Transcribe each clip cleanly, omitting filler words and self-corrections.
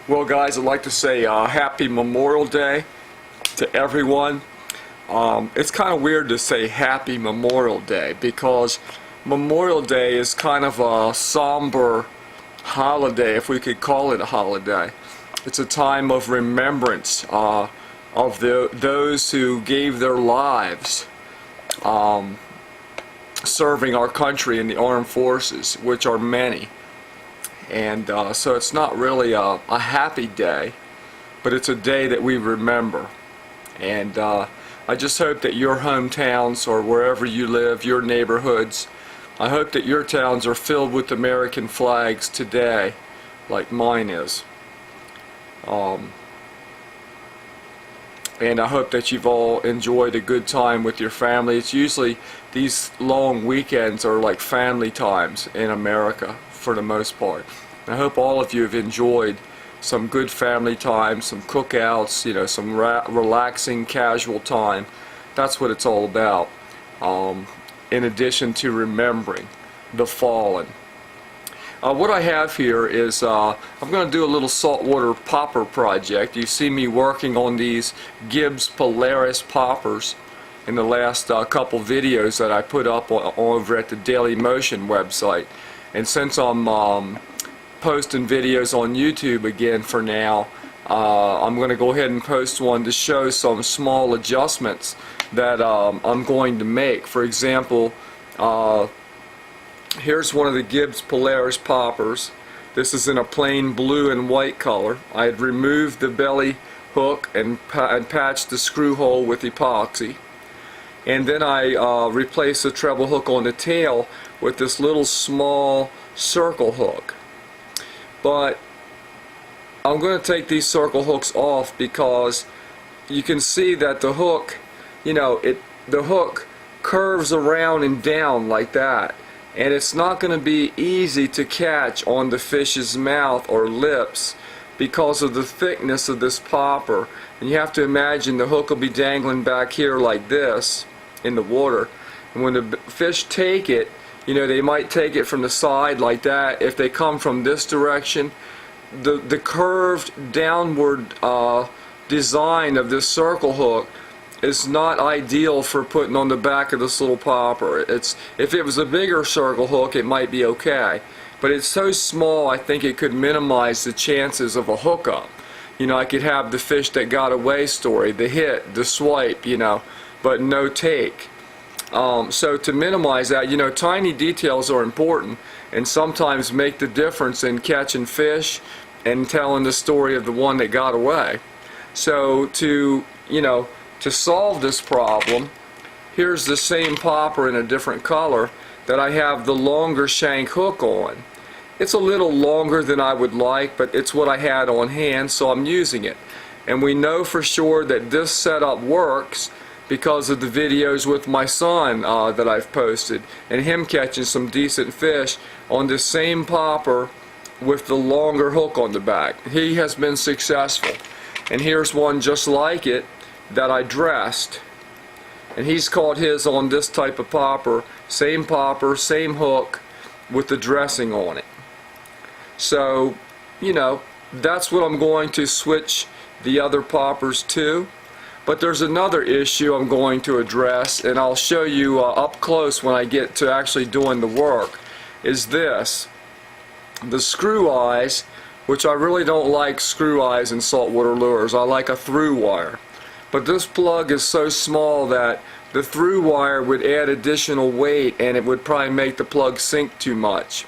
Well, guys, I'd like to say happy Memorial Day to everyone. It's kind of weird to say happy Memorial Day because Memorial Day is kind of a somber holiday, if we could call it a holiday. It's a time of remembrance of those who gave their lives serving our country in the armed forces, which are many. And so it's not really a happy day, but it's a day that we remember. And I just hope that your hometowns, or wherever you live, your neighborhoods, I hope that your towns are filled with American flags today, like mine is. And I hope that you've all enjoyed a good time with your family. It's usually, these long weekends are like family times in America for the most part. I hope all of you have enjoyed some good family time, some cookouts, you know, some relaxing, casual time. That's what it's all about, in addition to remembering the fallen. What I have here is I'm going to do a little saltwater popper project. You see me working on these Gibbs Polaris poppers in the last couple videos that I put up over at the Daily Motion website. And since I'm posting videos on YouTube again for now, I'm going to go ahead and post one to show some small adjustments that I'm going to make. For example, here's one of the Gibbs Polaris poppers. This is in a plain blue and white color. I had removed the belly hook and patched the screw hole with epoxy. And then I replaced the treble hook on the tail with this little small circle hook. But I'm going to take these circle hooks off because you can see that the hook, you know, the hook curves around and down like that. And it's not going to be easy to catch on the fish's mouth or lips because of the thickness of this popper. And you have to imagine the hook will be dangling back here like this in the water. And when the fish take it, you know, they might take it from the side like that. If they come from this direction, the curved downward design of this circle hook is not ideal for putting on the back of this little popper. If it was a bigger circle hook, it might be okay. But it's so small, I think it could minimize the chances of a hookup. You know, I could have the fish that got away story, the hit, the swipe, you know, but no take. So to minimize that, you know, tiny details are important and sometimes make the difference in catching fish and telling the story of the one that got away. So to solve this problem, here's the same popper in a different color that I have the longer shank hook on. It's a little longer than I would like, but it's what I had on hand, so I'm using it. And we know for sure that this setup works because of the videos with my son that I've posted, and him catching some decent fish on the same popper with the longer hook on the back. He has been successful. And here's one just like it that I dressed, and he's caught his on this type of popper, same hook with the dressing on it. So, you know, that's what I'm going to switch the other poppers to. But there's another issue I'm going to address, and I'll show you up close when I get to actually doing the work, is this. The screw eyes, which I really don't like screw eyes in saltwater lures. I like a through wire. But this plug is so small that the through wire would add additional weight and it would probably make the plug sink too much.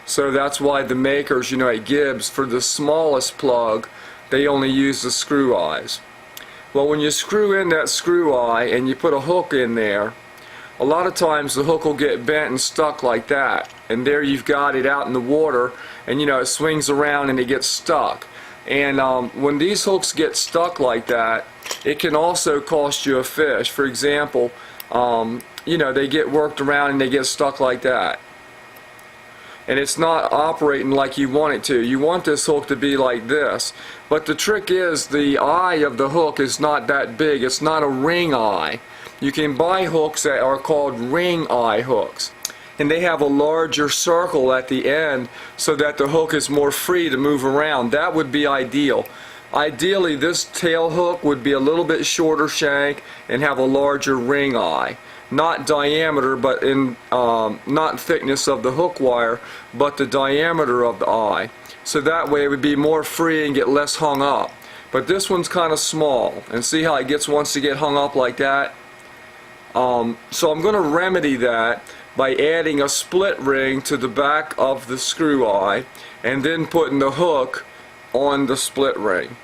So that's why the makers, you know, at Gibbs, for the smallest plug, they only use the screw eyes. Well, when you screw in that screw eye and you put a hook in there, a lot of times the hook will get bent and stuck like that. And there you've got it out in the water, and you know, it swings around and it gets stuck. And when these hooks get stuck like that, it can also cost you a fish. For example, you know, they get worked around and they get stuck like that. And it's not operating like you want it to. You want this hook to be like this. But the trick is the eye of the hook is not that big. It's not a ring eye. You can buy hooks that are called ring eye hooks. and they have a larger circle at the end so that the hook is more free to move around. That would be ideal. Ideally, this tail hook would be a little bit shorter shank and have a larger ring eye. Not diameter, but in not thickness of the hook wire, but the diameter of the eye. So that way it would be more free and get less hung up. But this one's kind of small, and see how it wants to get hung up like that? So I'm going to remedy that by adding a split ring to the back of the screw eye and then putting the hook on the split ring.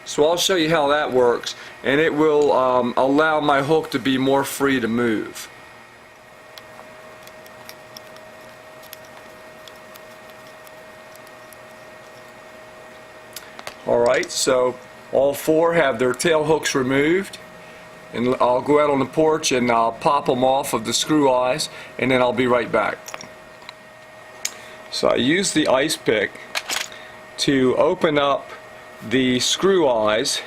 So I'll show you how that works, and it will allow my hook to be more free to move. Alright, so all four have their tail hooks removed, and I'll go out on the porch and I'll pop them off of the screw eyes, and then I'll be right back. So I use the ice pick to open up the screw eyes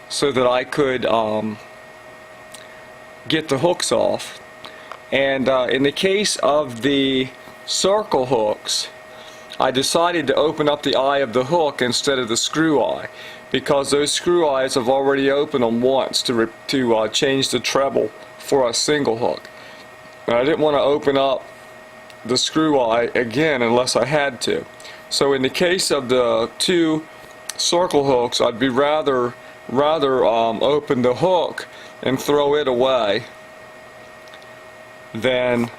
so that I could get the hooks off. And in the case of the circle hooks, I decided to open up the eye of the hook instead of the screw eye, because those screw eyes have already opened them once to change the treble for a single hook. And I didn't want to open up the screw eye again unless I had to. So in the case of the two circle hooks, I'd be rather open the hook and throw it away than,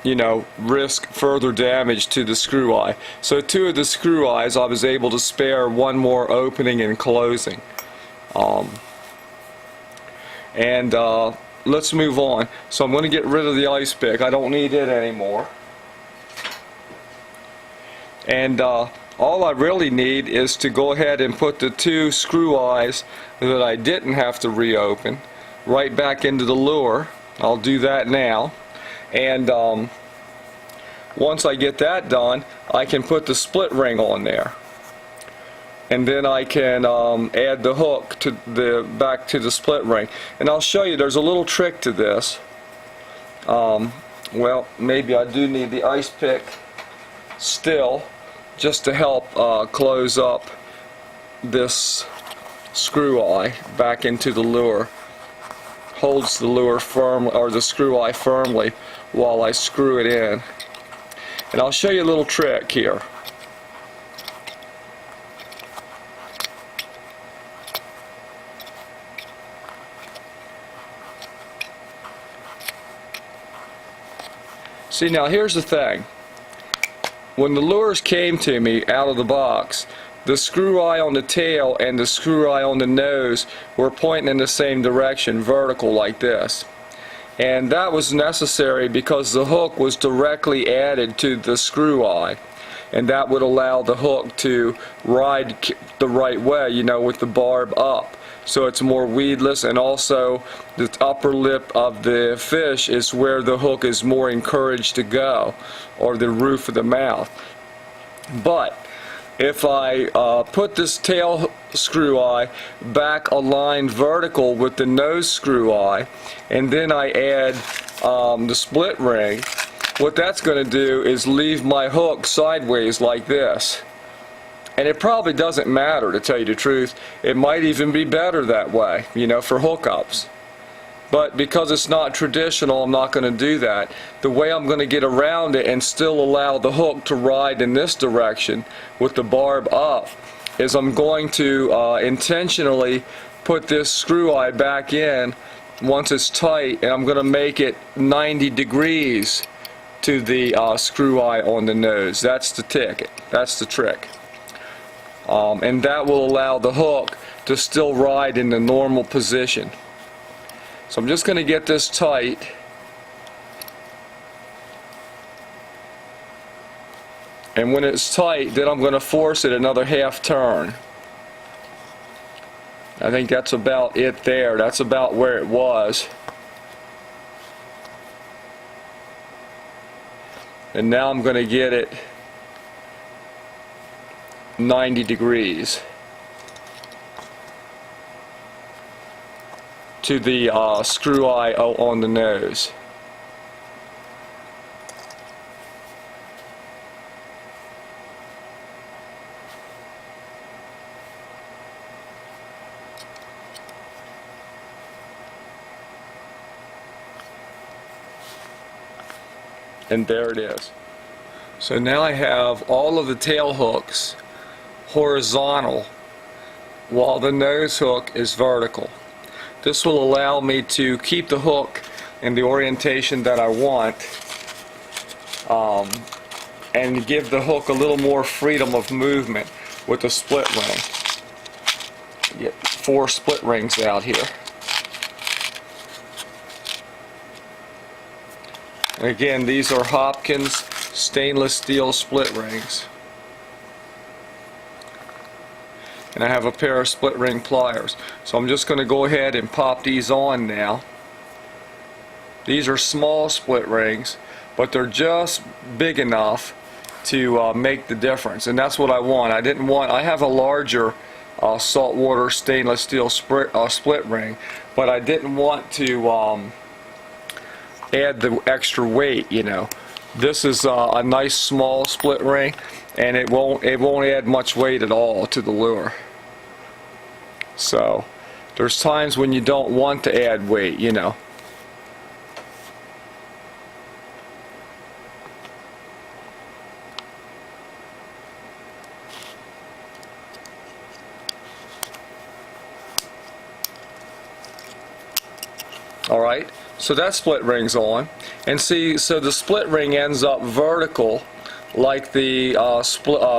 you know, risk further damage to the screw eye. So two of the screw eyes I was able to spare one more opening and closing. Let's move on. So I'm going to get rid of the ice pick. I don't need it anymore. And all I really need is to go ahead and put the two screw eyes that I didn't have to reopen right back into the lure. I'll do that now. And once I get that done, I can put the split ring on there, and then I can add the hook to back to the split ring. And I'll show you, there's a little trick to this. Well, maybe I do need the ice pick still, just to help close up this screw eye back into the lure. Holds the lure firm, or the screw eye firmly, while I screw it in. And I'll show you a little trick here. See, now here's the thing. When the lures came to me out of the box, the screw eye on the tail and the screw eye on the nose were pointing in the same direction, vertical like this. And that was necessary because the hook was directly added to the screw eye, and that would allow the hook to ride the right way, you know, with the barb up, so it's more weedless. And also the upper lip of the fish is where the hook is more encouraged to go, or the roof of the mouth. But if I put this tail screw eye back aligned vertical with the nose screw eye, and then I add the split ring, what that's going to do is leave my hook sideways like this. And it probably doesn't matter, to tell you the truth. It might even be better that way, you know, for hookups. But because it's not traditional, I'm not going to do that. The way I'm going to get around it and still allow the hook to ride in this direction with the barb up is I'm going to intentionally put this screw eye back in once it's tight, and I'm going to make it 90 degrees to the screw eye on the nose. That's the ticket. That's the trick. And that will allow the hook to still ride in the normal position. So I'm just going to get this tight. And when it's tight, then I'm going to force it another half turn. I think that's about it there. That's about where it was. And now I'm going to get it 90 degrees to the screw eye on the nose. And there it is. So now I have all of the tail hooks horizontal while the nose hook is vertical. This will allow me to keep the hook in the orientation that I want and give the hook a little more freedom of movement with the split ring. Get 4 split rings out here. And again, these are Hopkins stainless steel split rings. And I have a pair of split ring pliers. So I'm just going to go ahead and pop these on now. These are small split rings, but they're just big enough to make the difference. And that's what I want. I have a larger saltwater stainless steel split ring, but I didn't want to add the extra weight, you know. This is a nice small split ring, and it won't add much weight at all to the lure. So there's times when you don't want to add weight, you know. Alright, so that split ring's on. And see, so the split ring ends up vertical like the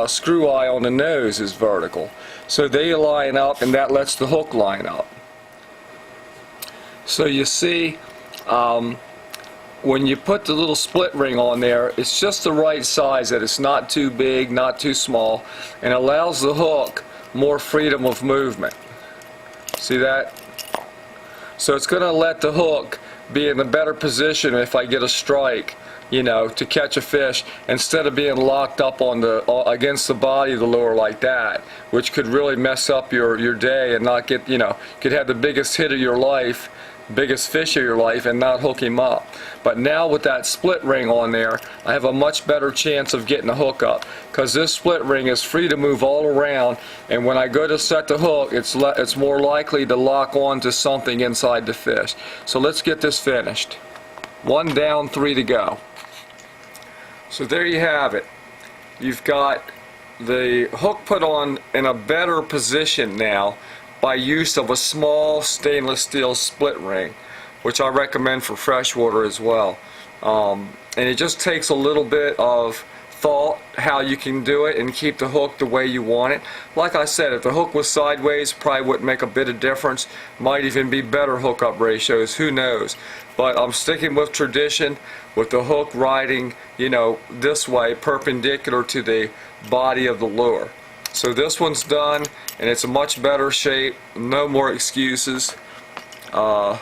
screw eye on the nose is vertical. So they line up, and that lets the hook line up. So you see, when you put the little split ring on there, it's just the right size, that it's not too big, not too small, and allows the hook more freedom of movement. See that? So it's going to let the hook be in a better position if I get a strike, you know, to catch a fish, instead of being locked up on the against the body of the lure like that, which could really mess up your day and not get, you know, could have the biggest hit of your life, biggest fish of your life, and not hook him up. But now with that split ring on there, I have a much better chance of getting a hook up, because this split ring is free to move all around, and when I go to set the hook, it's more likely to lock on to something inside the fish. So let's get this finished. 1 down, 3 to go. So there you have it. You've got the hook put on in a better position now by use of a small stainless steel split ring, which I recommend for freshwater as well. And it just takes a little bit of thought how you can do it and keep the hook the way you want it. Like I said, if the hook was sideways, probably wouldn't make a bit of difference. Might even be better hookup ratios, who knows. But I'm sticking with tradition, with the hook riding, you know, this way, perpendicular to the body of the lure. So this one's done, and it's a much better shape. No more excuses. Of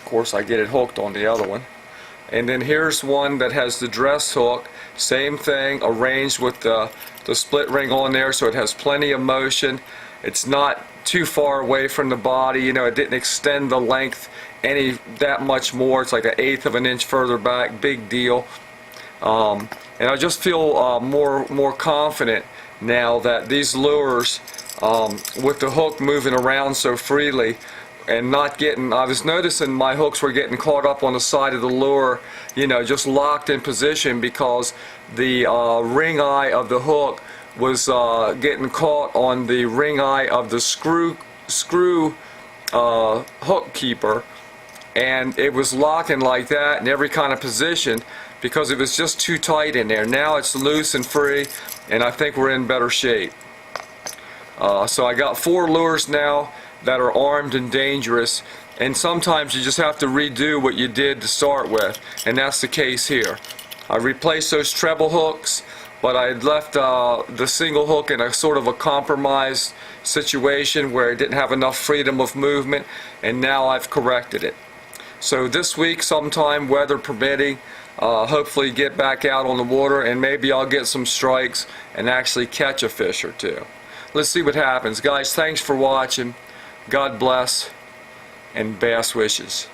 course, I get it hooked on the other one. And then here's one that has the dress hook. Same thing, arranged with the split ring on there, so it has plenty of motion. It's not too far away from the body. You know, it didn't extend the length that much more. It's like 1/8 of an inch further back. Big deal. And I just feel more confident now that these lures, with the hook moving around so freely and not getting, I was noticing my hooks were getting caught up on the side of the lure, you know, just locked in position because the ring eye of the hook was getting caught on the ring eye of the screw hook keeper, and it was locking like that in every kind of position because it was just too tight in there. Now it's loose and free, and I think we're in better shape. So I got 4 lures now that are armed and dangerous, and sometimes you just have to redo what you did to start with, and that's the case here. I replaced those treble hooks, but I had left the single hook in a sort of a compromised situation where it didn't have enough freedom of movement, and now I've corrected it. So this week sometime, weather permitting, hopefully get back out on the water, and maybe I'll get some strikes and actually catch a fish or two. Let's see what happens. Guys, thanks for watching. God bless, and best wishes.